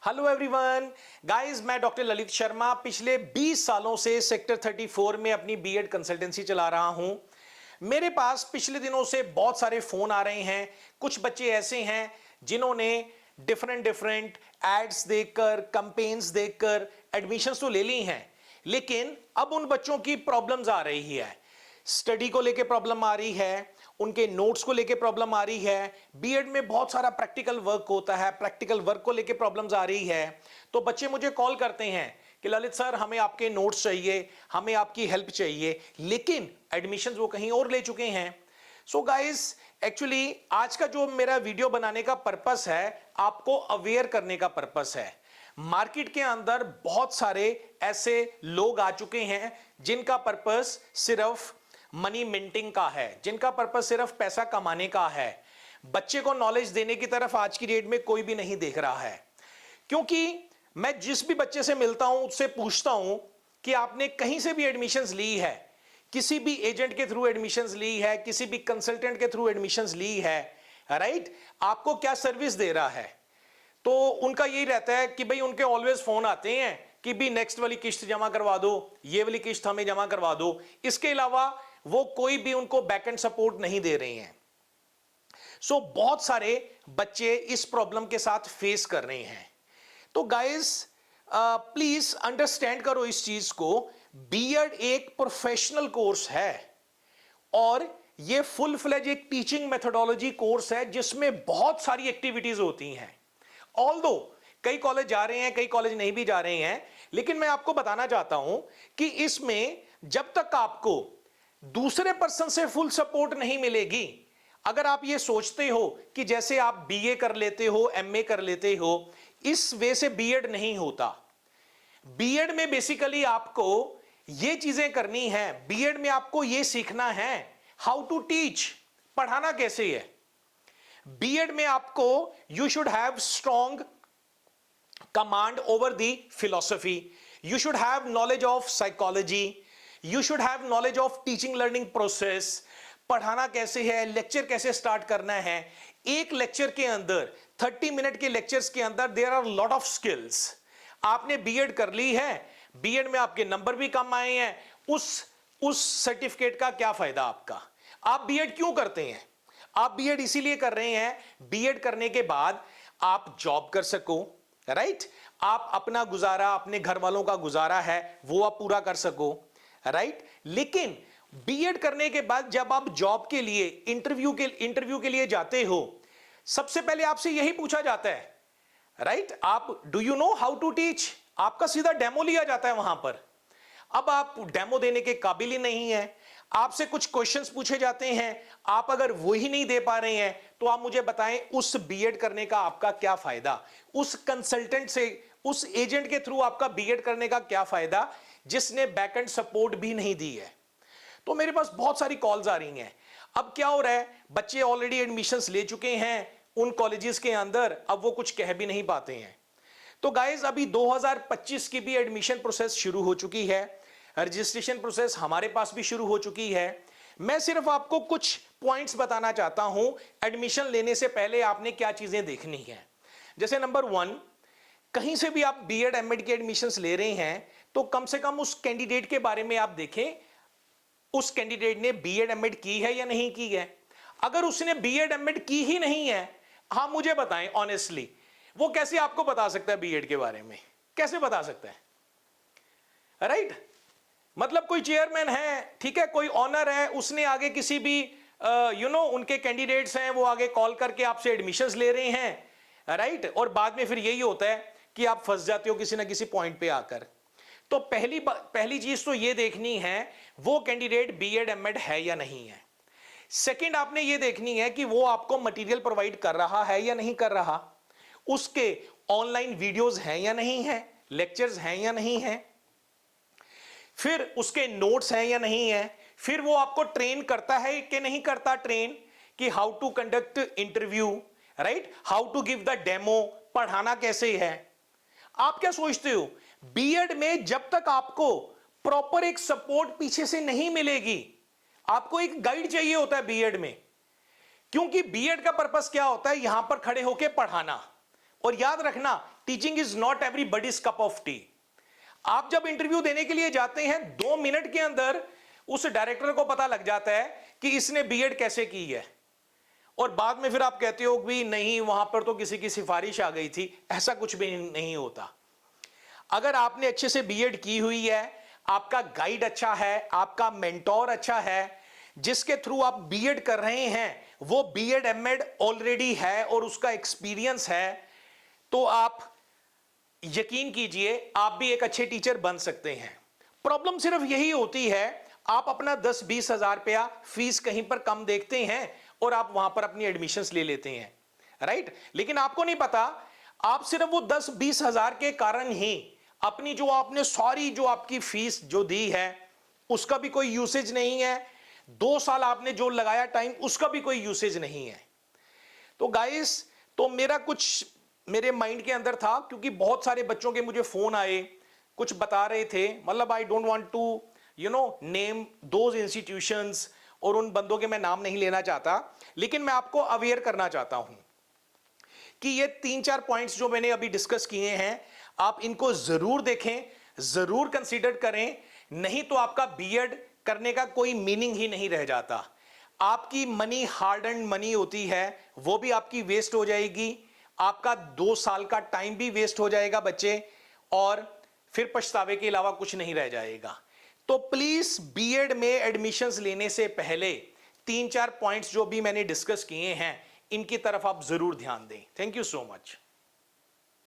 Hello everyone guys, मैं doctor Lalit Sharma पिछले 20 सालों से सेक्टर 34 में अपनी बीएड कंसल्टेंसी चला रहा हूं। मेरे पास पिछले दिनों से बहुत सारे फोन आ रहे हैं। कुछ बच्चे ऐसे हैं जिन्होंने डिफरेंट एड्स देखकर, कैंपेन्स देखकर एडमिशंस तो ले ली हैं, लेकिन अब उन बच्चों की प्रॉब्लम्स आ रही है। स्टडी को लेके प्रॉब्लम आ रही है, उनके नोट्स को लेके प्रॉब्लम आ रही है। बीएड में बहुत सारा प्रैक्टिकल वर्क होता है, प्रैक्टिकल वर्क को लेके प्रॉब्लम्स आ रही है। तो बच्चे मुझे कॉल करते हैं कि ललित सर, हमें आपके नोट्स चाहिए, हमें आपकी हेल्प चाहिए, लेकिन एडमिशंस वो कहीं और ले चुके हैं। सो गाइस, एक्चुअली आज का जो मेरा वीडियो बनाने का पर्पस है, आपको अवेयर करने का पर्पस है। मार्केट के अंदर बहुत सारे ऐसे लोग आ चुके हैं जिनका पर्पस सिर्फ मनी मिंटिंग का है, जिनका पर्पस सिर्फ पैसा कमाने का है। बच्चे को नॉलेज देने की तरफ आज की डेट में कोई भी नहीं देख रहा है। क्योंकि मैं जिस भी बच्चे से मिलता हूं उससे पूछता हूं कि आपने कहीं से भी एडमिशंस ली है, किसी भी एजेंट के थ्रू एडमिशंस ली है, किसी भी कंसल्टेंट के थ्रू एडमिशंस ली है, राइट, आपको क्या सर्विस दे रहा है। तो उनका यही रहता है कि भाई उनके ऑलवेज फोन आते हैं कि भी नेक्स्ट वाली किस्त जमा करवा दो, ये वाली किस्त हमें जमा करवा दो। इसके अलावा वो कोई भी उनको बैकएंड सपोर्ट नहीं दे रहे हैं। सो बहुत सारे बच्चे इस प्रॉब्लम के साथ फेस कर रहे हैं। तो गाइस, प्लीज अंडरस्टैंड करो इस चीज को। बीएड एक प्रोफेशनल कोर्स है और ये फुल फ्लेज एक टीचिंग मेथोडोलॉजी कोर्स है जिसमें बहुत सारी एक्टिविटीज होती हैं। ऑल्दो कई कॉलेज जा रहे हैं, कई कॉलेज नहीं भी जा रहे हैं, लेकिन मैं आपको बताना चाहता हूं कि इसमें जब तक आपको दूसरे पर्सन से फुल सपोर्ट नहीं मिलेगी, अगर आप ये सोचते हो कि जैसे आप बीए कर लेते हो, एमए कर लेते हो, इस वे से बीएड नहीं होता। बीएड में बेसिकली आपको ये चीजें करनी है। बीएड में आपको ये सीखना है हाउ टू टीच, पढ़ाना कैसे है। बीएड में आपको you should have strong command over the philosophy, you should have knowledge of psychology, you should have knowledge of teaching learning process. पढ़ाना कैसे है, लेक्चर कैसे स्टार्ट करना है। एक लेक्चर के अंदर 30 मिनट के लेक्चर्स के अंदर there are lot of skills. आपने बीएड कर ली है, बीएड में आपके नंबर भी कम आए हैं, उस सर्टिफिकेट का क्या फायदा आपका। आप बीएड क्यों करते हैं? आप बीएड इसीलिए कर रहे हैं, बीएड करने के बाद आप जॉब कर सको, राइट, आप अपना गुजारा, अपने घर वालों का गुजारा है वो आप पूरा कर सको, राइट। लेकिन बीएड करने के बाद जब आप जॉब के लिए इंटरव्यू के लिए जाते हो, सबसे पहले आपसे यही पूछा जाता है, राइट, आप do you know how to teach. आपका सीधा डेमो लिया जाता है वहां पर। अब आप डेमो देने के काबिल ही नहीं है, आपसे कुछ क्वेश्चंस पूछे जाते हैं, आप अगर वो ही नहीं दे पा रहे हैं तो आप मुझे बताएं उस बीएड करने का आपका क्या फायदा। उस कंसल्टेंट से, उस एजेंट के थ्रू आपका बीएड करने का क्या फायदा जिसने बैकएंड सपोर्ट भी नहीं दी है। तो मेरे पास बहुत सारी कॉल्स आ रही हैं। अब क्या हो रहा है, बच्चे ऑलरेडी एडमिशंस ले चुके हैं उन कॉलेजेस के अंदर, अब वो कुछ कह भी नहीं पाते हैं। तो गाइज, अभी 2025 की भी एडमिशन प्रोसेस शुरू हो चुकी है, रजिस्ट्रेशन प्रोसेस हमारे पास भी शुरू हो चुकी है। मैं सिर्फ आपको कुछ पॉइंट्स बताना चाहता हूं एडमिशन लेने से पहले आपने क्या चीजें देखनी है। जैसे नंबर 1, कहीं से भी आप बीएड एमएड के एडमिशंस ले रहे हैं तो कम से कम उस कैंडिडेट के बारे में आप देखें, उस कैंडिडेट ने बीएड एमएड की है या नहीं की है। अगर उसने बीएड एमएड की ही नहीं है, हाँ मुझे बताएं ऑनेस्टली, वो कैसे आपको बता सकता है बीएड के बारे में, कैसे बता सकता है, राइट। मतलब कोई चेयरमैन है, ठीक है, कोई ऑनर है, उसने आगे किसी भी उनके कैंडिडेट्स हैं, वो आगे कॉल करके आपसे एडमिशंस ले रहे हैं, राइट, और बाद में फिर यही होता है कि आप फंस जाते हो किसी ना किसी पॉइंट पे आकर। तो पहली चीज तो ये देखनी है वो कैंडिडेट बीएड एमएड है या नहीं है। सेकंड, आपने ये देखनी है कि वो आपको मटेरियल प्रोवाइड कर रहा है या नहीं कर रहा, उसके ऑनलाइन वीडियोस हैं या नहीं है, लेक्चर्स हैं या नहीं है, फिर उसके नोट्स हैं या नहीं है, फिर वो आपको ट्रेन करता है कि नहीं करता ट्रेन, कि how to conduct interview, right, how to give the demo, पढ़ाना कैसे है। आप क्या सोचते हो, बीएड में जब तक आपको प्रॉपर एक सपोर्ट पीछे से नहीं मिलेगी, आपको एक गाइड चाहिए होता है बीएड में, क्योंकि बीएड का पर्पस क्या होता है, यहां पर खड़े होकर पढ़ाना। और याद रखना, teaching is not everybody's cup of T. आप जब इंटरव्यू देने के लिए जाते हैं 2 मिनट के अंदर उस डायरेक्टर को पता लग जाता है कि इसने बीएड कैसे की है, और बाद में फिर आप कहते हो कि नहीं वहां पर तो किसी की सिफारिश आ गई थी। ऐसा कुछ भी नहीं होता। अगर आपने अच्छे से बीएड की हुई है, आपका गाइड अच्छा है, आपका मेंटोर अच्छा है, जिसके थ्रू आप बीएड कर रहे हैं वो बीएड एमएड ऑलरेडी है और उसका एक्सपीरियंस है, तो आप यकीन कीजिए आप भी एक अच्छे टीचर बन सकते हैं। प्रॉब्लम सिर्फ यही होती है, आप अपना 10-20 हजार रुपया फीस कहीं पर कम देखते हैं और आप वहां पर अपनी एडमिशंस ले लेते हैं, राइट। लेकिन आपको नहीं पता, आप सिर्फ वो 10-20 हजार के कारण ही अपनी जो आपने सारी जो आपकी फीस जो दी है उसका भी कोई यूसेज नहीं है, 2 साल आपने जो लगाया टाइम उसका भी कोई यूसेज नहीं है। तो गाइस, तो मेरा कुछ मेरे माइंड के अंदर था, क्योंकि बहुत सारे बच्चों के मुझे फोन आए, कुछ बता रहे थे, मतलब I don't want to name those institutions, और उन बंदों के मैं नाम नहीं लेना चाहता, लेकिन मैं आपको अवेयर करना चाहता हूं कि ये 3-4 पॉइंट्स जो मैंने अभी डिस्कस किए हैं, आप इनको जरूर देखें, जरूर कंसीडर करें, नहीं तो आपका बीएड करने का कोई मीनिंग ही नहीं रह जाता। आपकी मनी, हार्ड एंड मनी होती है, वो भी आपकी वेस्ट हो जाएगी, आपका 2 साल का टाइम भी वेस्ट हो जाएगा बच्चे, और फिर पछतावे के अलावा कुछ नहीं रह जाएगा। तो प्लीज बीएड में एडमिशंस लेने से पहले 3-4 पॉइंट्स जो भी मैंने डिस्कस किए हैं, इनकी तरफ आप जरूर ध्यान दें। Thank you so much.